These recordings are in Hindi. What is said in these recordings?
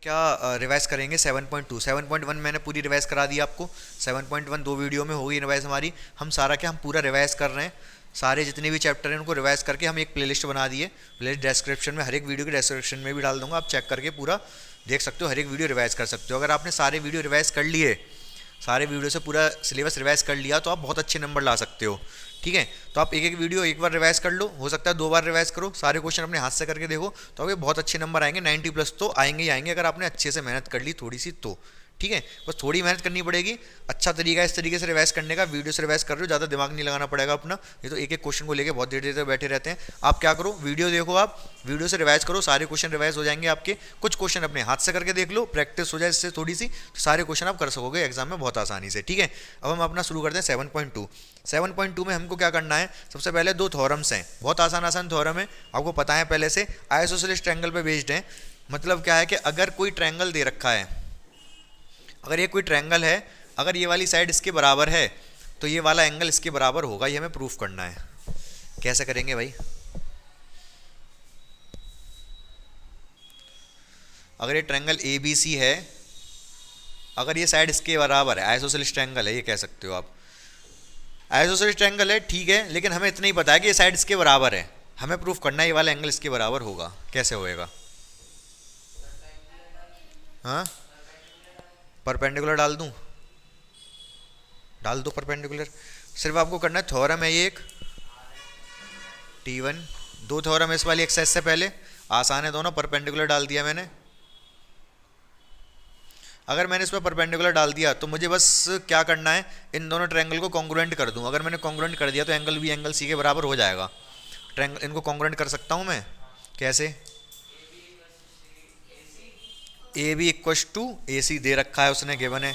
क्या रिवाइज करेंगे 7.2। 7.1 मैंने पूरी रिवाइज करा दी आपको। 7.1 दो वीडियो में हो गई रिवाइज हमारी। हम सारा क्या हम पूरा रिवाइज कर रहे हैं, सारे जितने भी चैप्टर हैं उनको रिवाइज करके हम एक प्लेलिस्ट बना दिए। प्लेलिस्ट डिस्क्रिप्शन में, हर एक वीडियो के डिस्क्रिप्शन में भी डाल दूंगा, आप चेक करके पूरा देख सकते हो, हर एक वीडियो रिवाइज कर सकते हो। अगर आपने सारे वीडियो रिवाइज कर लिए, सारे वीडियो से पूरा सिलेबस रिवाइज कर लिया, तो आप बहुत अच्छे नंबर ला सकते हो। ठीक है, तो आप एक एक वीडियो एक बार रिवाइज कर लो, हो सकता है 2 बार रिवाइज करो, सारे क्वेश्चन अपने हाथ से करके देखो, तो आपके बहुत अच्छे नंबर आएंगे। 90+ तो आएंगे ही आएंगे अगर आपने अच्छे से मेहनत कर ली थोड़ी सी तो। ठीक है, बस थोड़ी मेहनत करनी पड़ेगी। अच्छा तरीका इस तरीके से रिवाइज करने का, वीडियो से रिवाइज कर रहे हो, ज़्यादा दिमाग नहीं लगाना पड़ेगा अपना। ये तो एक एक क्वेश्चन को लेके बहुत देर देर तक बैठे रहते हैं। आप क्या करो, वीडियो देखो, आप वीडियो से रिवाइज करो, सारे क्वेश्चन रिवाइज हो जाएंगे आपके। कुछ क्वेश्चन अपने हाथ से करके देख लो, प्रैक्टिस हो जाए इससे थोड़ी सी, तो सारे क्वेश्चन आप कर सकोगे एग्जाम में बहुत आसानी से। ठीक है, अब हम अपना शुरू करते हैं 7.2। 7.2 में हमको क्या करना है, सबसे पहले 2 थ्योरम्स हैं, बहुत आसान आसान थ्योरम है, आपको पता है पहले से, आइसोसेलेस ट्रायंगल पे बेस्ड है। मतलब क्या है कि अगर कोई ट्रायंगल दे रखा है, अगर ये कोई ट्रायंगल है, अगर ये वाली साइड इसके बराबर है तो ये वाला एंगल इसके बराबर होगा, ये हमें प्रूफ करना है। कैसे करेंगे भाई, अगर ये ट्रायंगल ABC है, अगर ये साइड इसके बराबर है, आइसोसेलेस ट्रायंगल है, ये कह सकते हो आप, आइसोसेलेस ट्रायंगल है, ठीक है, लेकिन हमें इतना ही पता है कि ये साइड इसके बराबर है, हमें प्रूफ करना है ये वाला एंगल इसके बराबर होगा। कैसे होएगा, हाँ, परपेंडिकुलर डाल दो परपेंडिकुलर। सिर्फ आपको करना है, थ्योरम है ये एक T1, 2 थ्योरम है इस वाली एक्सरसाइज से पहले, आसान है दोनों, परपेंडिकुलर डाल दिया मैंने। अगर मैंने इस पर परपेंडिकुलर डाल दिया तो मुझे बस क्या करना है, इन दोनों ट्रायंगल को कॉन्ग्रुएंट कर दूं। अगर मैंने कॉन्ग्रुएंट कर दिया तो एंगल B एंगल C के बराबर हो जाएगा। ट्रायंगल इनको कॉन्ग्रुएंट कर सकता हूं मैं, कैसे, AB = AC दे रखा है उसने, गिवन है।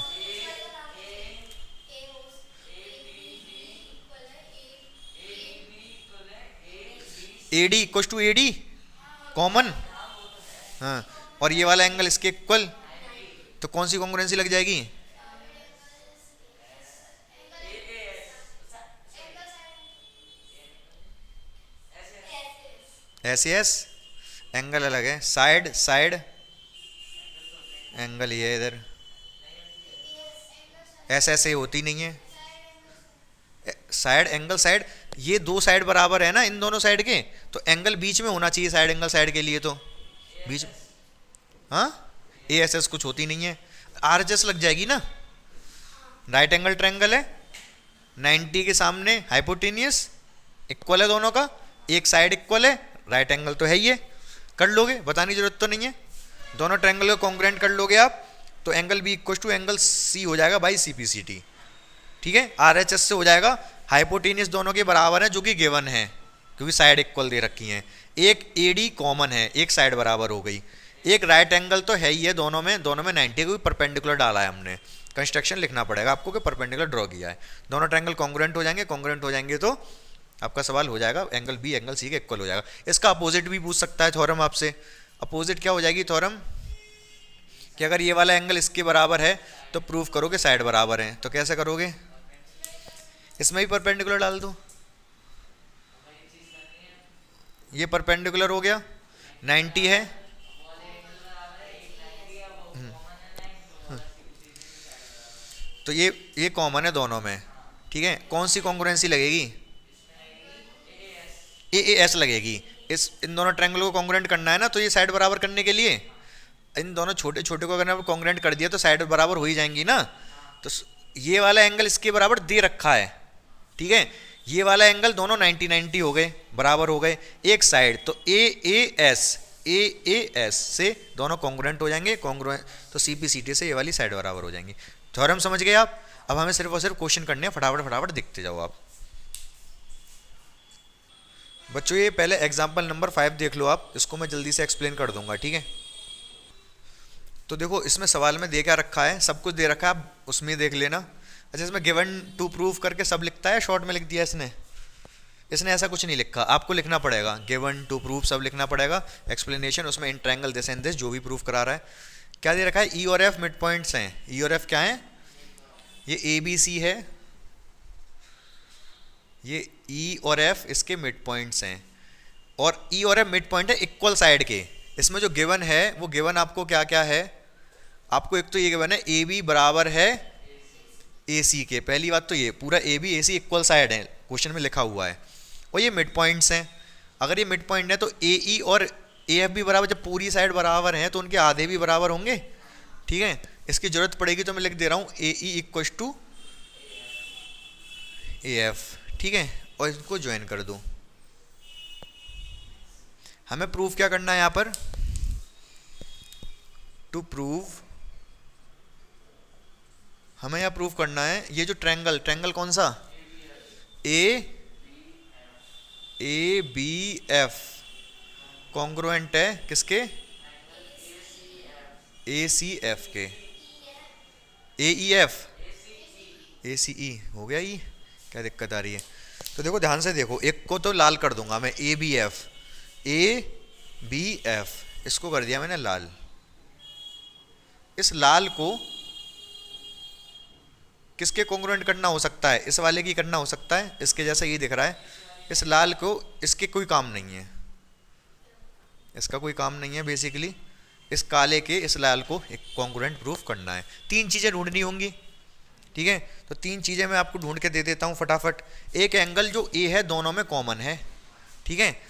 AD = AD कॉमन, हाँ, और ये वाला एंगल इसके इक्वल, तो कौन सी कॉन्ग्रुएंसी लग जाएगी, SAS, एंगल अलग है, साइड साइड एंगल ये इधर, ऐसे होती नहीं है, साइड एंगल साइड, ये 2 साइड बराबर है ना इन दोनों साइड के, तो एंगल बीच में होना चाहिए साइड एंगल साइड के लिए, तो बीच, हाँ, ASS कुछ होती नहीं है, RHS लग जाएगी ना। राइट एंगल ट्रायंगल है, 90 के सामने हाइपोटेनियस, इक्वल है दोनों का, एक साइड इक्वल है, राइट एंगल तो है ही है, कर लोगे, बताने की जरूरत तो नहीं है। दोनों ट्रायंगल को कॉन्ग्रुएंट कर लोगे आप, तो एंगल B = एंगल C हो जाएगा बाई CPCT। ठीक है, RHS से हो जाएगा, हाइपोटेनियस दोनों के बराबर है जो कि गिवन है, क्योंकि साइड इक्वल दे रखी हैं। एक AD कॉमन है, एक साइड बराबर हो गई, एक राइट एंगल तो है ही है दोनों में 90 को भी परपेंडिकुलर डाला है हमने, कंस्ट्रक्शन लिखना पड़ेगा आपको कि परपेंडिकुलर ड्रॉ किया है। दोनों ट्रायंगल कॉन्ग्रुएंट हो जाएंगे, कॉन्ग्रुएंट हो जाएंगे तो आपका सवाल हो जाएगा एंगल B एंगल C के इक्वल हो जाएगा। इसका अपोजिट भी पूछ सकता है थ्योरम आपसे। अपोजिट क्या हो जाएगी थ्योरम, कि अगर ये वाला एंगल इसके बराबर है तो प्रूफ करो कि साइड बराबर है। तो कैसे करोगे, इसमें भी परपेंडिकुलर डाल दो, ये परपेंडिकुलर हो गया, 90 है, तो ये कॉमन है दोनों में। ठीक है, कौन सी कॉन्ग्रुएंसी लगेगी, AAS लगेगी। इन दोनों ट्रायंगल को कॉन्ग्रुएंट करना है ना, तो ये साइड बराबर करने के लिए इन दोनों छोटे छोटे को अगर कॉन्ग्रुएंट कर दिया तो साइड बराबर हो ही जाएंगी ना। तो ये वाला एंगल इसके बराबर दे रखा है, ठीक है, ये वाला एंगल दोनों 90 हो गए, बराबर हो गए, एक साइड, तो AAS से दोनों कॉन्ग्रुएंट हो जाएंगे, कॉन्ग्रुएंट तो CPCT से ये वाली साइड बराबर हो जाएंगी। थ्योरम समझ गए आप। अब हमें सिर्फ और सिर्फ क्वेश्चन करने हैं, फटाफट फटाफट दिखते जाओ आप बच्चों। ये पहले एग्जाम्पल नंबर 5 देख लो आप, इसको मैं जल्दी से एक्सप्लेन कर दूंगा। ठीक है, तो देखो इसमें सवाल में दे क्या रखा है, सब कुछ दे रखा है, आप उसमें देख लेना। अच्छा, इसमें गिवन टू प्रूफ करके सब लिखता है, शॉर्ट में लिख दिया इसने ऐसा कुछ नहीं लिखा, आपको लिखना पड़ेगा, गिवन टू प्रूफ सब लिखना पड़ेगा, एक्सप्लेनेशन उसमें in triangle this and this जो भी प्रूफ करा रहा है। क्या दे रखा है, E और F मिड पॉइंट्स हैं। E और F क्या है, ये ABC है, ये E और F इसके मिड पॉइंट्स हैं, और E और F मिड पॉइंट है इक्वल साइड के। इसमें जो गिवन है वो गिवन आपको क्या क्या है, आपको एक तो ये कहना है ए बी बराबर है ए सी के, पहली बात तो ये पूरा A B A C equal side है, क्वेश्चन में लिखा हुआ है, और ये मिड पॉइंट्स हैं। अगर ये मिड पॉइंट है तो ए ई और ए एफ भी बराबर, जब पूरी साइड बराबर हैं तो उनके आधे भी बराबर होंगे, ठीक है। इसकी जरूरत पड़ेगी तो मैं लिख दे रहा हूँ ए ई इक्व टू ए एफ, ठीक है, और इसको ज्वाइन कर दूँ। हमें प्रूफ क्या करना है यहाँ पर, टू प्रूव, हमें यहाँ प्रूफ करना है ये जो ट्रायंगल कौन सा, ए बी एफ कॉन्ग्रुएंट है किसके, ए सी एफ के, ए ई एफ, ए सी ई हो गया, ये क्या दिक्कत आ रही है। तो देखो ध्यान से देखो, एक को तो लाल कर दूंगा मैं, ए बी एफ, इसको कर दिया मैंने लाल। इस लाल को किसके कॉन्ग्रुएंट करना हो सकता है, इस वाले की करना हो सकता है, इसके जैसा ये दिख रहा है। इस लाल को, इसके कोई काम नहीं है, इसका कोई काम नहीं है बेसिकली, इस काले के इस लाल को एक कॉन्ग्रुएंट प्रूफ करना है। तीन चीज़ें ढूंढनी होंगी, ठीक है। तो तीन चीज़ें मैं आपको ढूंढ के दे देता हूँ फटाफट। एक एंगल जो ए है दोनों में कॉमन है, ठीक है,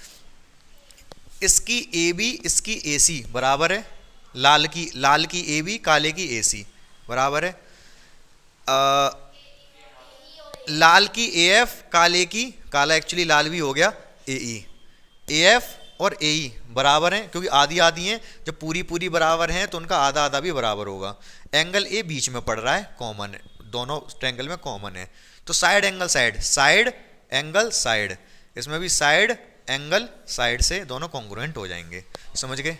इसकी ए बी इसकी ए सी बराबर है, लाल की ए बी काले की ए सी बराबर है, लाल की ए एफ काले की, काला एक्चुअली लाल भी हो गया, ए ई, ए एफ और ए ई बराबर हैं, क्योंकि आधी आधी हैं, जब पूरी पूरी बराबर हैं तो उनका आधा आधा भी बराबर होगा। एंगल ए बीच में पड़ रहा है, कॉमन है, दोनों ट्रायंगल में कॉमन है। तो साइड एंगल साइड, इसमें भी साइड एंगल साइड से दोनों कॉन्ग्रुएंट हो जाएंगे, समझ गए।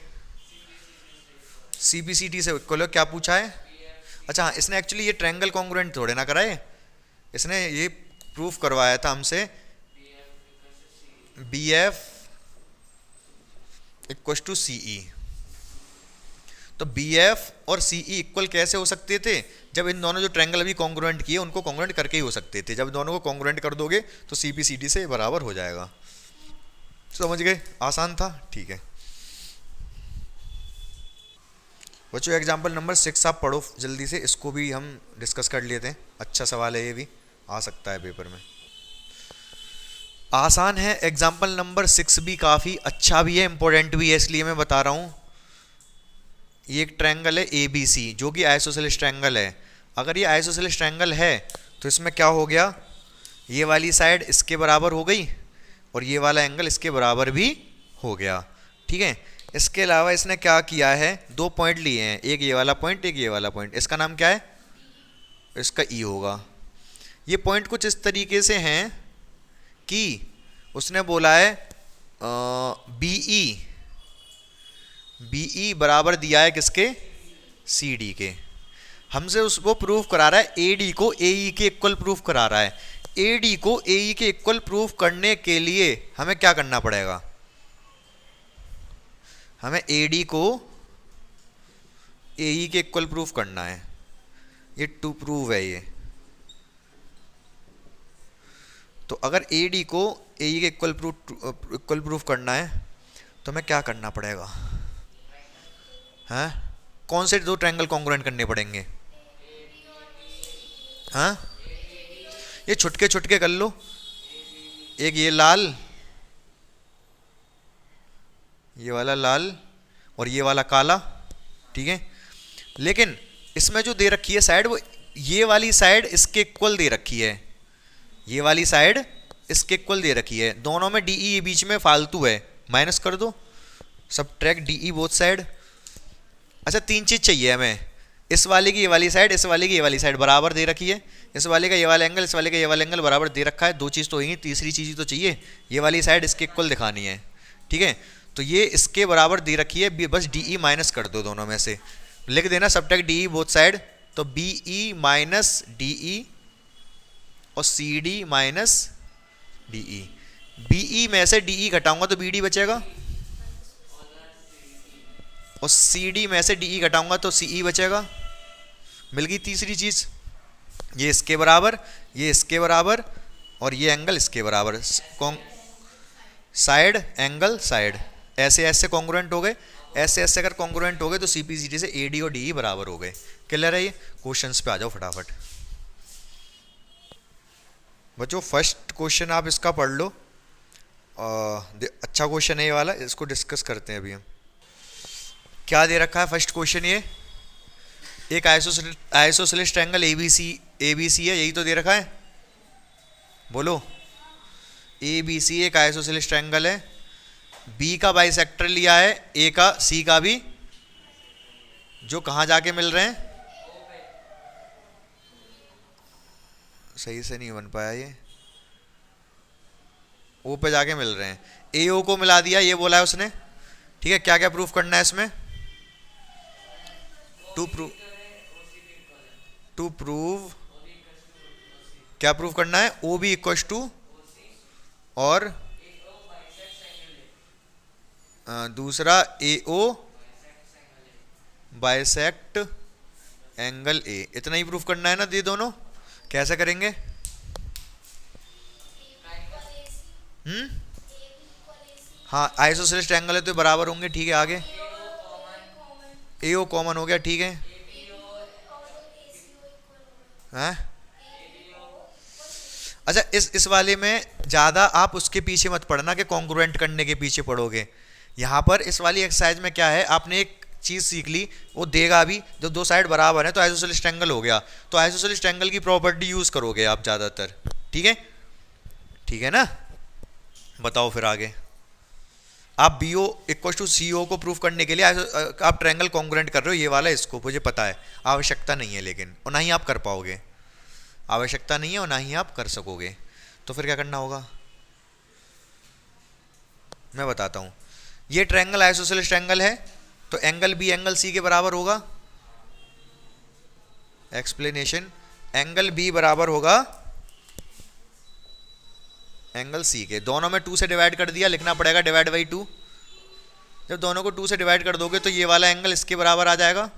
CPCT से इक्वल क्या पूछा है, अच्छा हाँ, इसने एक्चुअली ये ट्रायंगल कॉन्ग्रुएंट थोड़े ना कराए, इसने ये प्रूफ करवाया था हमसे बी एफ इक्वल टू सी ई। तो बी एफ और सी ई इक्वल कैसे हो सकते थे, जब इन दोनों जो ट्रायंगल अभी कॉन्ग्रुएंट किए उनको कॉन्ग्रुएंट करके ही हो सकते थे। जब दोनों को कॉन्ग्रुएंट कर दोगे तो CPCT से बराबर हो जाएगा, समझ गए, आसान था, ठीक है। बच्चों एग्जाम्पल नंबर 6 आप पढ़ो जल्दी से, इसको भी हम डिस्कस कर लेते हैं, अच्छा सवाल है, ये भी आ सकता है पेपर में, आसान है। एग्जाम्पल नंबर 6 भी काफ़ी अच्छा भी है, इंपॉर्टेंट भी है, इसलिए मैं बता रहा हूँ। ये एक ट्रायंगल है ABC जो कि आइसोसेलेस ट्रायंगल है। अगर ये आइसोसेलेस ट्रायंगल है तो इसमें क्या हो गया, ये वाली साइड इसके बराबर हो गई और ये वाला एंगल इसके बराबर भी हो गया, ठीक है। इसके अलावा इसने क्या किया है, दो पॉइंट लिए हैं, एक ये वाला पॉइंट एक ये वाला पॉइंट, इसका नाम क्या है, इसका E होगा। ये पॉइंट कुछ इस तरीके से हैं कि उसने बोला है BE बराबर दिया है किसके, CD के। हमसे उसको प्रूफ करा रहा है AD को AE के इक्वल प्रूफ करा रहा है। AD को AE के इक्वल प्रूफ करने के लिए हमें क्या करना पड़ेगा, हमें AD को AE के इक्वल प्रूफ करना है, ये टू प्रूव है ये। तो अगर AD को AE के इक्वल प्रूफ करना है तो हमें क्या करना पड़ेगा, हाँ, कौन से दो ट्रायंगल कॉन्ग्रुएंट करने पड़ेंगे, हाँ, ये छुटके छुटके कर लो, एक ये लाल, ये वाला लाल और ये वाला काला, ठीक है। लेकिन इसमें जो दे रखी है साइड, वो ये वाली साइड इसके इक्वल दे रखी है, ये वाली साइड इसके इक्वल दे रखी है, दोनों में DE बीच में फालतू है, माइनस कर दो, सबट्रैक्ट DE बोथ साइड। अच्छा तीन चीज़ चाहिए हमें, इस वाले की ये वाली साइड, इस वाले की ये वाली साइड बराबर दे रखी है, इस वाले का ये वाला एंगल, इस वाले का ये वाला एंगल बराबर दे रखा है, दो चीज़ तो हुई, तीसरी चीज़ तो चाहिए, ये वाली साइड इसके इक्वल दिखानी है, ठीक है। तो ये इसके बराबर दे रखी है, बस DE माइनस कर दो, दोनों में से लिख देना सबट्रैक्ट DE बोथ साइड, तो BE माइनस DE और CD माइनस DE। BE में से DE घटाऊंगा तो BD बचेगा, और CD में से DE घटाऊंगा तो CE बचेगा। मिल गई तीसरी चीज़, ये इसके बराबर, ये इसके बराबर और ये एंगल इसके बराबर, साइड एंगल साइड, ऐसे ऐसे कॉन्ग्रुएंट हो गए। एस से एस से अगर कॉन्ग्रुएंट हो गए तो सीपीसीटी से एडी और डी बराबर हो गए। क्लियर है ये? क्वेश्चंस पे आ जाओ फटाफट बच्चों। फर्स्ट क्वेश्चन आप इसका पढ़ लो, अच्छा क्वेश्चन है ये वाला, इसको डिस्कस करते हैं अभी हम। क्या दे रखा है फर्स्ट क्वेश्चन? ये एक आइसोसेलेस ट्रायंगल एबीसी है, यही तो दे रखा है, बोलो। एबीसी एक आइसोसेलेस ट्रायंगल है, बी का बाइसेक्टर लिया है, ए का सी का भी, जो कहाँ जाके मिल रहे हैं, सही से नहीं बन पाया ये, ओ पे जाके मिल रहे हैं। ए ओ को मिला दिया, ये बोला है उसने। ठीक है, क्या क्या प्रूफ करना है इसमें? टू प्रूव क्या प्रूफ करना है? ओ बी इक्व टू, और दूसरा ए ओ बाइसेक्ट एंगल ए। इतना ही प्रूफ करना है ना ये दोनों? कैसे करेंगे? हाँ, आइसोसेलेस ट्रायंगल है तो बराबर होंगे। ठीक है, आगे ए ओ कॉमन हो गया। ठीक है, हैं? अच्छा, इस वाले में ज़्यादा आप उसके पीछे मत पढ़ना कि कॉन्ग्रुएंट करने के पीछे पढ़ोगे। यहाँ पर इस वाली एक्सरसाइज में क्या है, आपने एक चीज़ सीख ली, वो देगा भी, जब दो साइड बराबर है तो आइसोसेलेस ट्रायंगल हो गया। तो आइसोसेलेस ट्रायंगल की प्रॉपर्टी यूज़ करोगे आप ज़्यादातर। ठीक है, ठीक है ना? बताओ फिर आगे। आप बी ओ इक्व टू सी ओ को प्रूफ करने के लिए आप ट्रायंगल कॉन्ग्रुएंट कर रहे हो, ये वाला इसको मुझे पता है, आवश्यकता नहीं है लेकिन, और ना ही आप कर पाओगे। आवश्यकता नहीं है और ना ही आप कर सकोगे। तो फिर क्या करना होगा मैं बताता हूँ। ये ट्रायंगल आइसोसेलेस ट्रायंगल है तो एंगल बी एंगल सी के बराबर होगा। एक्सप्लेनेशन, एंगल बी बराबर होगा एंगल सी के। दोनों में 2 से डिवाइड कर दिया, लिखना पड़ेगा डिवाइड बाई 2। जब दोनों को 2 से डिवाइड कर दोगे तो ये वाला एंगल इसके बराबर आ जाएगा।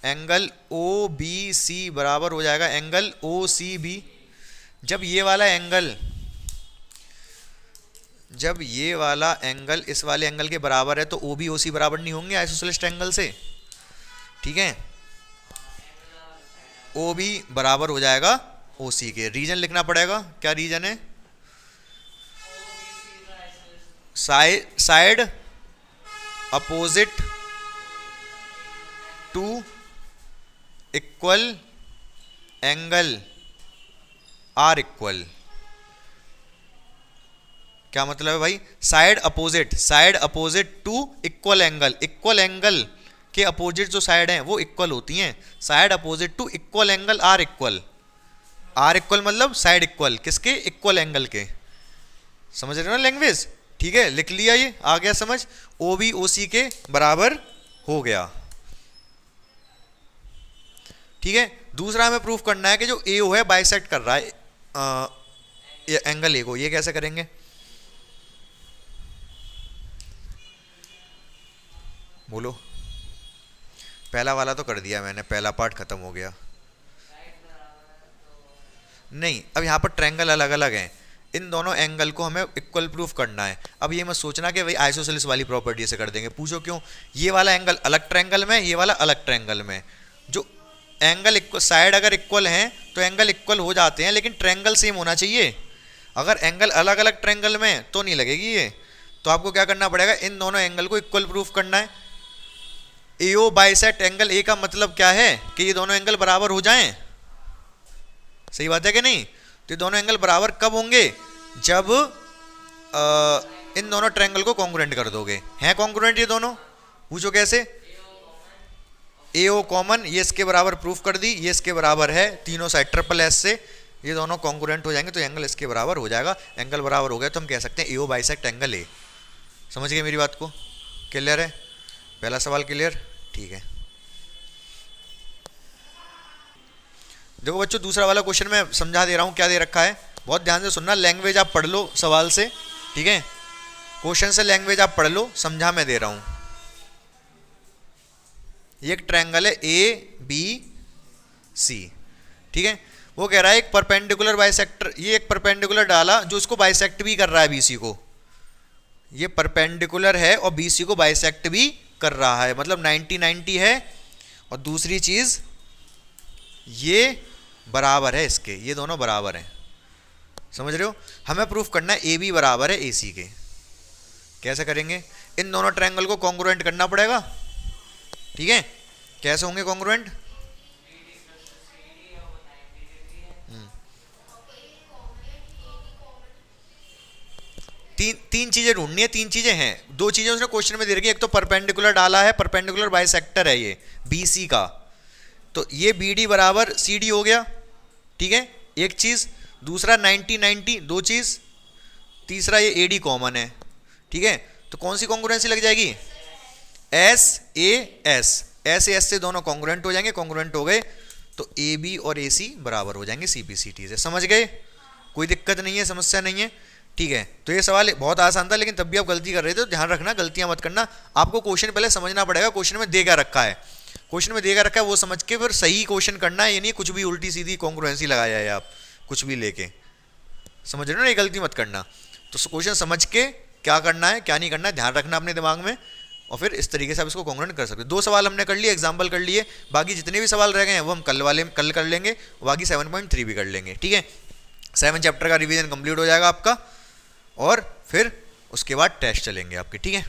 एंगल ओ बी सी बराबर हो जाएगा एंगल ओ सी बी। जब ये वाला एंगल इस वाले एंगल के बराबर है तो ओ बी ओ सी बराबर नहीं होंगे आइसोसेलेस ट्रायंगल से। ठीक है, ओ बी बराबर हो जाएगा ओ सी के। रीजन लिखना पड़ेगा, क्या रीजन है? Side opposite to equal angle are equal. क्या मतलब है भाई? Side opposite to equal angle के अपोजिट जो साइड हैं वो इक्वल होती हैं। Side opposite to equal angle are equal मतलब साइड इक्वल किसके? इक्वल एंगल के। समझ रहे हो ना लैंग्वेज? ठीक है, लिख लिया, ये आ गया समझ। ओ बी ओ सी के बराबर हो गया। ठीक है, दूसरा हमें प्रूफ करना है कि जो ए ओ है बाइसेक्ट कर रहा है एंगल ए को। ये कैसे करेंगे? बोलो। पहला वाला तो कर दिया मैंने, पहला पार्ट खत्म हो गया। नहीं, अब यहाँ पर ट्रायंगल अलग अलग हैं, इन दोनों एंगल को हमें इक्वल प्रूफ करना है। अब ये मत सोचना कि भाई आइसोसेलेस वाली प्रॉपर्टी से कर देंगे। पूछो क्यों? ये वाला एंगल अलग ट्रायंगल में, ये वाला अलग ट्रायंगल में। जो एंगल साइड अगर इक्वल हैं तो एंगल इक्वल हो जाते हैं, लेकिन ट्रायंगल सेम होना चाहिए। अगर एंगल अलग अलग ट्रायंगल में तो नहीं लगेगी ये। तो आपको क्या करना पड़ेगा? इन दोनों एंगल को इक्वल प्रूफ करना है। ए ओ बाइसेक्ट एंगल ए का मतलब क्या है? कि ये दोनों एंगल बराबर हो जाएं। सही बात है कि नहीं? तो ये दोनों एंगल बराबर कब होंगे? जब इन दोनों ट्रायंगल को कॉन्ग्रुएंट कर दोगे। हैं कॉन्ग्रुएंट ये दोनों? पूछो कैसे? ए ओ कॉमन, ये इसके बराबर प्रूफ कर दी, ये इसके बराबर है, तीनों साइड ट्रिपल एस से ये दोनों कॉन्ग्रुएंट हो जाएंगे तो एंगल इसके बराबर हो जाएगा। एंगल बराबर हो गया तो हम कह सकते हैं ए ओ बाइसेक्ट एंगल ए। समझ गए मेरी बात को? क्लियर है? पहला सवाल क्लियर? ठीक है। देखो बच्चों, दूसरा वाला क्वेश्चन मैं समझा दे रहा हूँ, क्या दे रखा है, बहुत ध्यान से सुनना। लैंग्वेज आप पढ़ लो सवाल से, ठीक है? क्वेश्चन से लैंग्वेज आप पढ़ लो, समझा मैं दे रहा हूँ। ये एक ट्रायंगल है ए बी सी, ठीक है? वो कह रहा है एक परपेंडिकुलर बाइसेक्टर, ये एक परपेंडिकुलर डाला जो इसको बाइसेक्ट भी कर रहा है बीसी को। ये परपेंडिकुलर है और BC को बाइसेक्ट भी कर रहा है, मतलब 90-90 है। और दूसरी चीज ये बराबर है इसके, ये दोनों बराबर हैं, समझ रहे हो। हमें प्रूफ करना है AB बराबर है AC के। कैसे करेंगे, इन दोनों ट्रायंगल को कॉन्ग्रुएंट करना पड़ेगा, ठीक है। कैसे होंगे कॉन्ग्रुएंट, तीन चीजें ढूंढनी है, तीन चीजें हैं, दो चीजें उसने क्वेश्चन में दे रखी है। एक तो परपेंडिकुलर डाला है, परपेंडिकुलर बाइसेक्टर है ये BC का, तो ये BD बराबर CD हो गया, ठीक है, एक चीज। दूसरा 90-90, दो चीज। तीसरा ये AD कॉमन है, ठीक है। तो कौन सी कॉन्ग्रुएंसी लग जाएगी, SAS, SAS से दोनों कॉन्ग्रुएंट हो जाएंगे, कॉन्ग्रुएंट हो गए तो AB और AC बराबर हो जाएंगे CP/CT से। समझ गए, कोई दिक्कत नहीं है, समस्या नहीं है, ठीक है। तो ये सवाल बहुत आसान था, लेकिन तब भी आप गलती कर रहे थे, तो ध्यान रखना, गलतियां मत करना। आपको क्वेश्चन पहले समझना पड़ेगा, क्वेश्चन में दे क्या रखा है, क्वेश्चन में दे क्या रखा है वो समझ के फिर सही क्वेश्चन करना है। ये नहीं कुछ भी उल्टी सीधी कॉन्ग्रुएंसी लगाया है आप कुछ भी लेके, समझ रहे हो ना, ये गलती मत करना। तो क्वेश्चन समझ के क्या करना है क्या नहीं करना है ध्यान रखना अपने दिमाग में, और फिर इस तरीके से आप इसको कॉन्ग्रुएंट कर सकते हो। 2 सवाल हमने कर लिए, एग्जाम्पल कर लिए, बाकी जितने भी सवाल रह गए हैं वो हम कल कर लेंगे, बाकी 7.3 भी कर लेंगे, ठीक है। 7 चैप्टर का रिवीजन कंप्लीट हो जाएगा आपका, और फिर उसके बाद टेस्ट चलेंगे आपके, ठीक है।